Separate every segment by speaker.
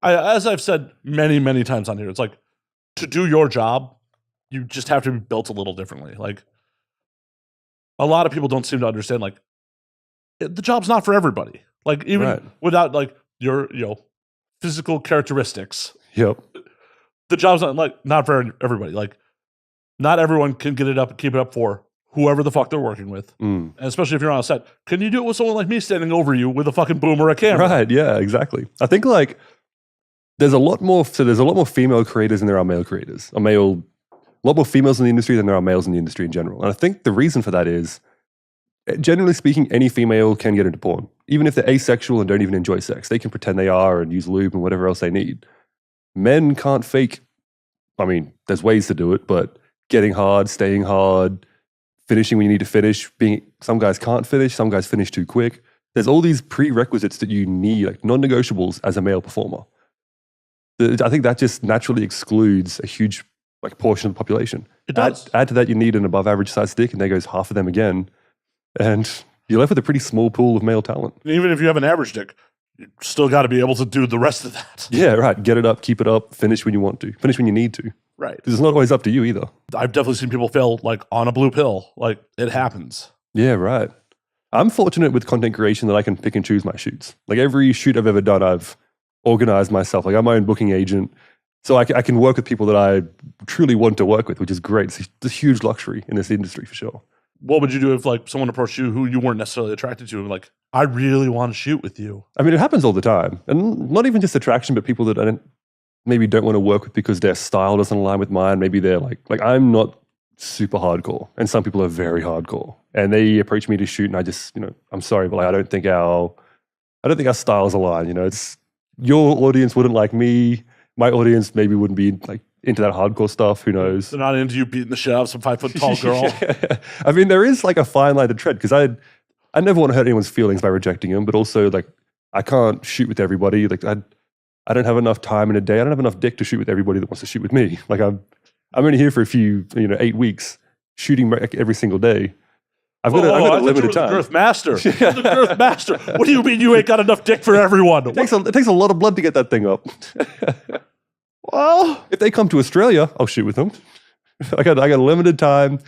Speaker 1: As I've said many, many times on here, it's like, to do your job, you just have to be built a little differently. Like, a lot of people don't seem to understand, like, the job's not for everybody. Like, even without, like, your, physical characteristics.
Speaker 2: Yep.
Speaker 1: The job's not for everybody. Like, not everyone can get it up and keep it up for whoever the fuck they're working with. And especially if you're on a set. Can you do it with someone like me standing over you with a fucking boom or a camera?
Speaker 2: Right, yeah, exactly. I think, like, there's a lot more female creators than there are male creators. A lot more females in the industry than there are males in the industry in general. And I think the reason for that is, generally speaking, any female can get into porn. Even if they're asexual and don't even enjoy sex, they can pretend they are and use lube and whatever else they need. Men can't fake. I mean, there's ways to do it, but getting hard, staying hard, finishing when you need to finish, some guys can't finish, some guys finish too quick. There's all these prerequisites that you need, like non-negotiables as a male performer. I think that just naturally excludes a huge portion of the population.
Speaker 1: It does.
Speaker 2: Add to that, you need an above average size dick, and there goes half of them again. And you're left with a pretty small pool of male talent.
Speaker 1: Even if you have an average dick, you still got to be able to do the rest of that.
Speaker 2: Yeah, right. Get it up, keep it up, finish when you want to, finish when you need to.
Speaker 1: Right.
Speaker 2: Because it's not always up to you either.
Speaker 1: I've definitely seen people fail on a blue pill. Like, it happens.
Speaker 2: Yeah, right. I'm fortunate with content creation that I can pick and choose my shoots. Like, every shoot I've ever done, I've organized myself. Like, I'm my own booking agent. So I can work with people that I truly want to work with, which is great. It's a huge luxury in this industry for sure.
Speaker 1: What would you do if someone approached you who you weren't necessarily attracted to and like, I really want to shoot with you?
Speaker 2: I mean, it happens all the time. And not even just attraction, but people that I maybe don't want to work with because their style doesn't align with mine. Maybe they're like I'm not super hardcore, and some people are very hardcore. And they approach me to shoot, and I just, I'm sorry, but I don't think our styles align. It's your audience wouldn't like me. My audience maybe wouldn't be into that hardcore stuff. Who knows?
Speaker 1: They're not into you beating the shit out of some 5 foot tall girl.
Speaker 2: Yeah. I mean, there is a fine line to tread, because I never want to hurt anyone's feelings by rejecting them, but also I can't shoot with everybody. I don't have enough time in a day. I don't have enough dick to shoot with everybody that wants to shoot with me. I'm only here for a few 8 weeks shooting every single day. I've got a limited time.
Speaker 1: Girthmasterr. The Girthmasterr. What do you mean you ain't got enough dick for everyone?
Speaker 2: It takes a lot of blood to get that thing up.
Speaker 1: Well,
Speaker 2: if they come to Australia, I'll shoot with them. I got a limited time.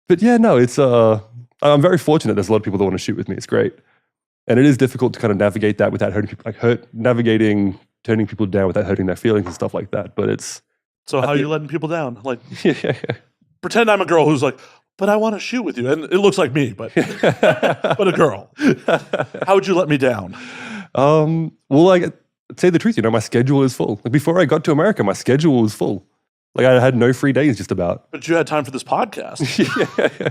Speaker 2: But yeah, no, it's I'm very fortunate. There's a lot of people that want to shoot with me. It's great. And it is difficult to kind of navigate that without hurting people, turning people down without hurting their feelings and stuff like that. But it's...
Speaker 1: So how are you letting people down? Pretend I'm a girl who's like, but I want to shoot with you. And it looks like me, but but a girl. How would you let me down?
Speaker 2: Well, I'd say the truth, my schedule is full. Before I got to America, my schedule was full. I had no free days just about.
Speaker 1: But you had time for this podcast.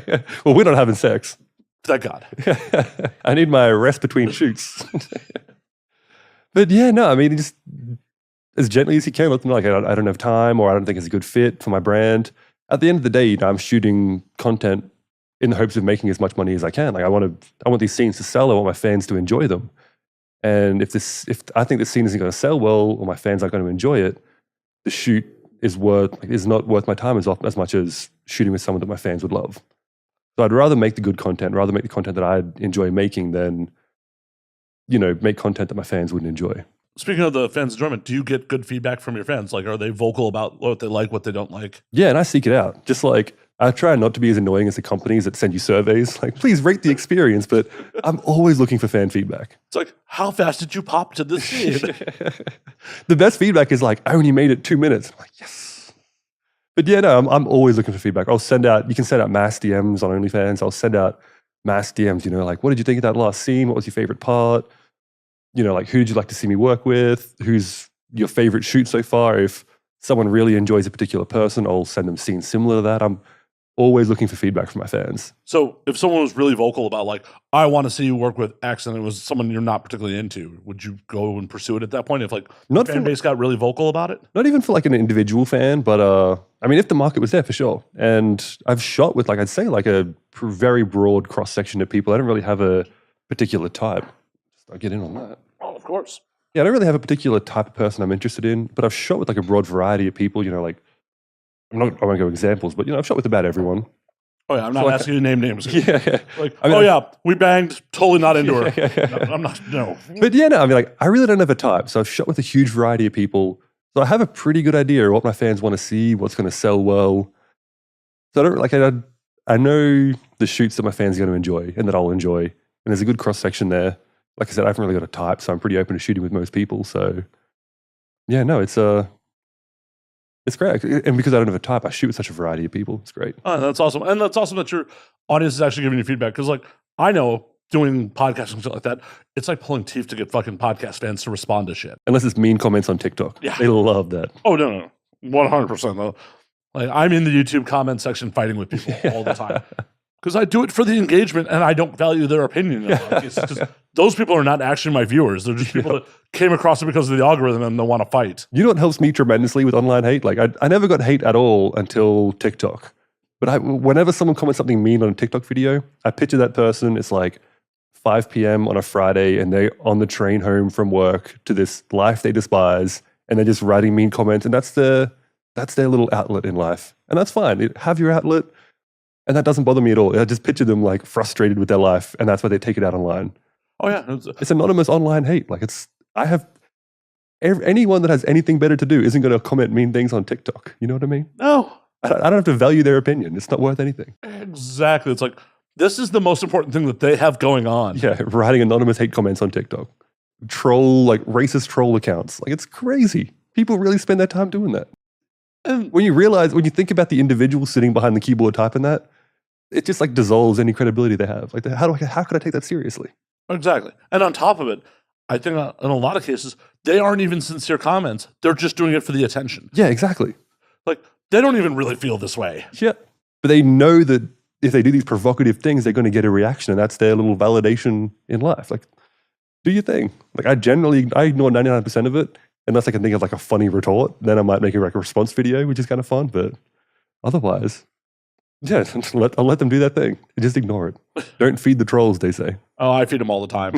Speaker 2: Yeah. Well, we're not having sex.
Speaker 1: Thank God.
Speaker 2: I need my rest between shoots. But yeah, no, I mean, just as gently as you can, let them know, I don't have time, or I don't think it's a good fit for my brand. At the end of the day, I'm shooting content in the hopes of making as much money as I can. I want these scenes to sell. I want my fans to enjoy them. And if I think this scene isn't going to sell well, or my fans aren't going to enjoy it, the shoot is not worth my time as much as shooting with someone that my fans would love. So I'd rather make the good content, rather make the content that I'd enjoy making than, make content that my fans wouldn't enjoy.
Speaker 1: Speaking of the fans' enjoyment, do you get good feedback from your fans? Are they vocal about what they like, what they don't like?
Speaker 2: Yeah, and I seek it out. Just I try not to be as annoying as the companies that send you surveys. Please rate the experience, but I'm always looking for fan feedback.
Speaker 1: It's how fast did you pop to this scene?
Speaker 2: The best feedback is I only made it 2 minutes. I'm yes. But yeah, no, I'm always looking for feedback. You can send out mass DMs on Onlyfans. I'll send out mass DMs, what did you think of that last scene? What was your favorite part? Who did you like to see me work with? Who's your favorite shoot so far? If someone really enjoys a particular person, I'll send them scenes similar to that. I'm always looking for feedback from my fans.
Speaker 1: So if someone was really vocal about I want to see you work with X, and it was someone you're not particularly into, would you go and pursue it at that point if the fan base got really vocal about it?
Speaker 2: Not even for an individual fan, but I mean, if the market was there, for sure. And I've shot with I'd say a very broad cross section of people. I don't really have a particular type. I'll get in on that.
Speaker 1: Oh, of course.
Speaker 2: Yeah, I don't really have a particular type of person I'm interested in, but I've shot with a broad variety of people, I won't go examples, but I've shot with about everyone.
Speaker 1: Oh yeah, I'm not
Speaker 2: So, like,
Speaker 1: asking you to name names.
Speaker 2: Yeah.
Speaker 1: Like,
Speaker 2: I mean,
Speaker 1: oh yeah, we banged. Totally not into her.
Speaker 2: Yeah.
Speaker 1: No, I'm not. No.
Speaker 2: But yeah, no, I mean, like, I really don't have a type. So I've shot with a huge variety of people. So I have a pretty good idea of what my fans want to see, what's going to sell well. So I don't like, I know the shoots that my fans are going to enjoy and that I'll enjoy. And there's a good cross section there. Like I said, I haven't really got a type, so I'm pretty open to shooting with most people. So yeah, no, it's great. And because I don't have a type, I shoot with such a variety of people. It's great.
Speaker 1: Oh, that's awesome. And that's awesome that your audience is actually giving you feedback. Because, like, I know doing podcasts and shit like that, it's like pulling teeth to get fucking podcast fans to respond to shit.
Speaker 2: Unless it's mean comments on TikTok.
Speaker 1: Yeah.
Speaker 2: They love that.
Speaker 1: Oh, no. 100% though. Like, I'm in the YouTube comment section fighting with people all the time. Because I do it for the engagement and I don't value their opinion. It's just, those people are not actually my viewers. They're just people that came across it because of the algorithm and they want to fight.
Speaker 2: You know what helps me tremendously with online hate? Like, I never got hate at all until TikTok. But whenever someone comments something mean on a TikTok video, I picture that person. It's like 5 p.m. on a Friday and they're on the train home from work to this life they despise and they're just writing mean comments. And that's their little outlet in life. And that's fine. Have your outlet. And that doesn't bother me at all. I just picture them like frustrated with their life and that's why they take it out online.
Speaker 1: Oh yeah.
Speaker 2: It's anonymous online hate. Like anyone that has anything better to do isn't going to comment mean things on TikTok. You know what I mean?
Speaker 1: No.
Speaker 2: I don't have to value their opinion. It's not worth anything.
Speaker 1: Exactly. It's like, this is the most important thing that they have going on.
Speaker 2: Yeah, writing anonymous hate comments on TikTok. Troll, like racist troll accounts. Like, it's crazy. People really spend their time doing that. And when you think about the individual sitting behind the keyboard typing that, it just like dissolves any credibility they have. Like, how could I take that seriously?
Speaker 1: Exactly. And on top of it, I think in a lot of cases, they aren't even sincere comments. They're just doing it for the attention.
Speaker 2: Yeah, exactly.
Speaker 1: Like, they don't even really feel this way.
Speaker 2: Yeah. But they know that if they do these provocative things, they're going to get a reaction, and that's their little validation in life. Like, do your thing. Like, I ignore 99% of it, unless I can think of like a funny retort. Then I might make a response video, which is kind of fun. But otherwise, yeah, I'll let them do that thing. Just ignore it. Don't feed the trolls, they say.
Speaker 1: Oh, I feed them all the time.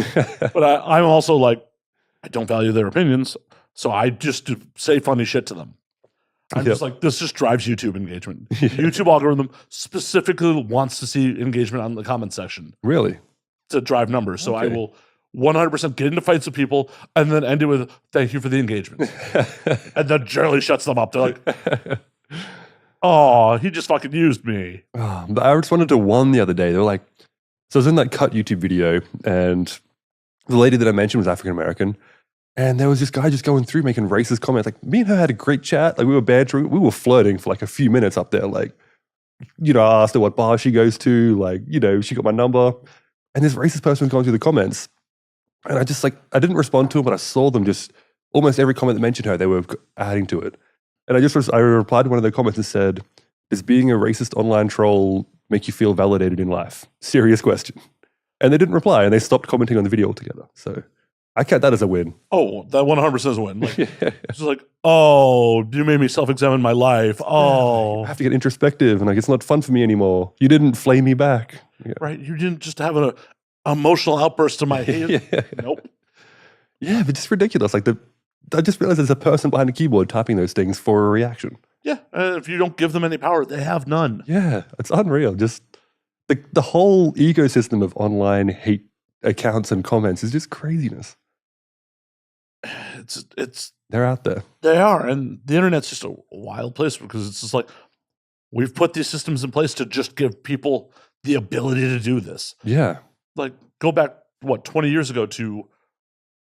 Speaker 1: But I'm also like, I don't value their opinions, so I just say funny shit to them. I'm just like, this just drives YouTube engagement. YouTube algorithm specifically wants to see engagement on the comment section.
Speaker 2: Really?
Speaker 1: To drive numbers. So I will 100% get into fights with people and then end it with, thank you for the engagement. And then generally shuts them up. They're like, oh, he just fucking used me.
Speaker 2: I responded to one the other day. They were like, so I was in that cut YouTube video and the lady that I mentioned was African-American. And there was this guy just going through making racist comments. Like, me and her had a great chat. Like, we were bantering. We were flirting for like a few minutes up there. Like, I asked her what bar she goes to. Like, she got my number. And this racist person was going through the comments. And I didn't respond to him, but I saw them just, almost every comment that mentioned her, they were adding to it. And I replied to one of their comments and said, does being a racist online troll make you feel validated in life? Serious question. And they didn't reply, and they stopped commenting on the video altogether. So I count that as a win.
Speaker 1: Oh, that 100% is a win. Like, it's like, oh, you made me self-examine my life. Oh.
Speaker 2: I have to get introspective, and like, it's not fun for me anymore. You didn't flame me back. Yeah.
Speaker 1: Right? You didn't just have an emotional outburst to my head. Nope.
Speaker 2: Yeah, but it's ridiculous. Like, I just realized there's a person behind a keyboard typing those things for a reaction.
Speaker 1: Yeah, and if you don't give them any power, they have none.
Speaker 2: Yeah, it's unreal. Just the whole ecosystem of online hate accounts and comments is just craziness. They're out there.
Speaker 1: They are, and the internet's just a wild place because it's just like we've put these systems in place to just give people the ability to do this.
Speaker 2: Yeah,
Speaker 1: like go back 20 years ago to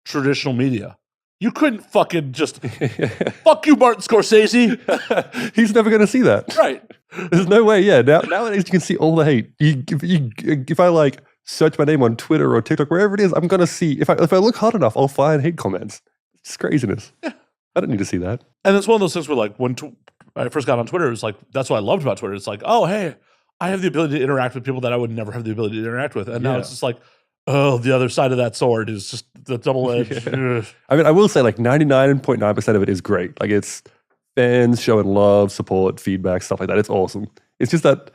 Speaker 1: traditional media. You couldn't fucking just fuck you, Martin Scorsese.
Speaker 2: He's never going to see that,
Speaker 1: right?
Speaker 2: There's no way. Yeah, nowadays you can see all the hate. If I like search my name on Twitter or TikTok, wherever it is, I'm going to see. If I look hard enough, I'll find hate comments. It's craziness. Yeah. I don't need to see that.
Speaker 1: And it's one of those things where, like, when I first got on Twitter, it was like, that's what I loved about Twitter. It's like, oh, hey, I have the ability to interact with people that I would never have the ability to interact with. And now it's just like, oh, the other side of that sword is just the double edge. Yeah.
Speaker 2: I mean, I will say like 99.9% of it is great. Like, it's fans showing love, support, feedback, stuff like that. It's awesome. It's just that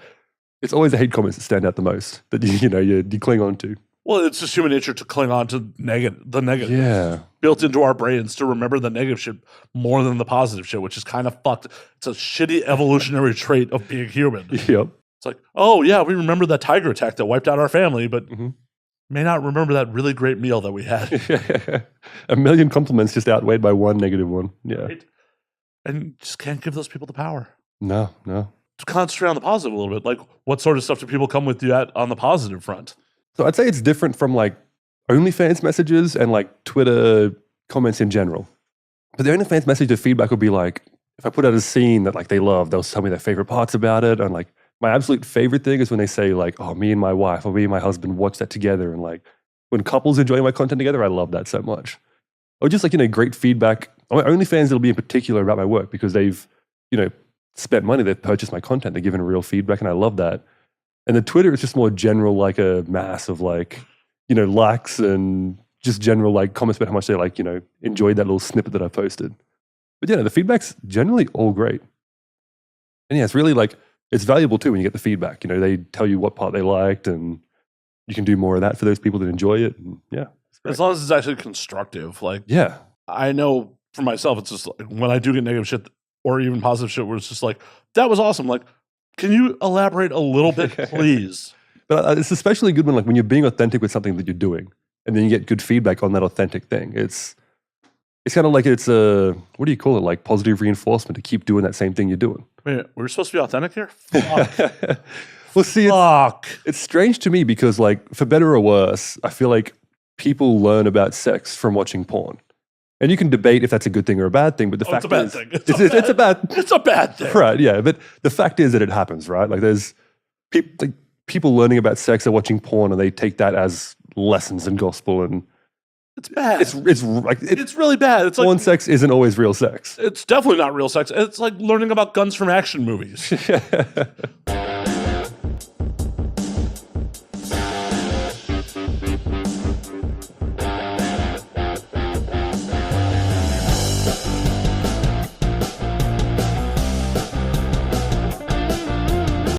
Speaker 2: it's always the hate comments that stand out the most that you cling on to.
Speaker 1: Well, it's just human nature to cling on to the negative.
Speaker 2: Yeah.
Speaker 1: Built into our brains to remember the negative shit more than the positive shit, which is kind of fucked. It's a shitty evolutionary trait of being human.
Speaker 2: Yep.
Speaker 1: It's like, oh yeah, we remember that tiger attack that wiped out our family, but
Speaker 2: Mhm.
Speaker 1: may not remember that really great meal that we had.
Speaker 2: A million compliments just outweighed by one negative one. Yeah.
Speaker 1: Right? And you just can't give those people the power.
Speaker 2: No.
Speaker 1: To concentrate on the positive a little bit. Like, what sort of stuff do people come with you at on the positive front?
Speaker 2: So I'd say it's different from like OnlyFans messages and like Twitter comments in general. But the OnlyFans message of feedback would be like, if I put out a scene that like they love, they'll tell me their favorite parts about it. And like my absolute favorite thing is when they say like, oh, me and my wife or me and my husband watch that together. And like when couples enjoy my content together, I love that so much. Or just like, great feedback. On my OnlyFans, it'll be in particular about my work because they've, spent money, they've purchased my content, they're giving real feedback, and I love that. And the Twitter is just more general, like a mass of like, likes and just general like comments about how much they like, enjoyed that little snippet that I posted. But yeah, the feedback's generally all great. And yeah, it's really like, it's valuable too when you get the feedback. They tell you what part they liked and you can do more of that for those people that enjoy it. And yeah.
Speaker 1: As long as it's actually constructive. Like,
Speaker 2: yeah.
Speaker 1: I know for myself, it's just like when I do get negative shit or even positive shit where it's just like, that was awesome. Like, can you elaborate a little bit, please?
Speaker 2: But it's especially good when you're being authentic with something that you're doing and then you get good feedback on that authentic thing. It's kind of like it's what do you call it? Like positive reinforcement to keep doing that same thing you're doing.
Speaker 1: Wait, we're supposed to be authentic here? Fuck.
Speaker 2: Well, see, it's strange to me because like for better or worse, I feel like people learn about sex from watching porn. And you can debate if that's a good thing or a bad thing, but the fact
Speaker 1: it's a bad
Speaker 2: is,
Speaker 1: thing.
Speaker 2: It's a bad
Speaker 1: thing.
Speaker 2: Right, yeah. But the fact is that it happens, right? Like there's people learning about sex are watching porn and they take that as lessons in gospel, and
Speaker 1: it's bad.
Speaker 2: It's
Speaker 1: really bad. It's like
Speaker 2: porn sex isn't always real sex.
Speaker 1: It's definitely not real sex. It's like learning about guns from action movies.